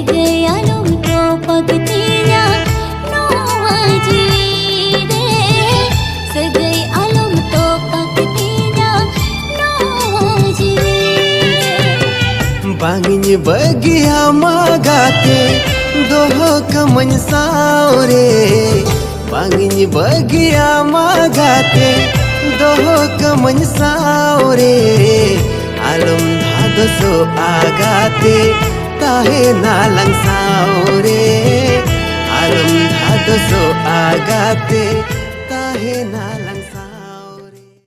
Sagai alum to pagtinya noa jiwi re. Sagai alum to pagtinya noa jiwi re. Bangin bagi amagate doho kamany saure. Bangin bagi amagate doho kamany saure. Alum dhado so agate tahe nalang saure. Alum dhado so agate tahe nalang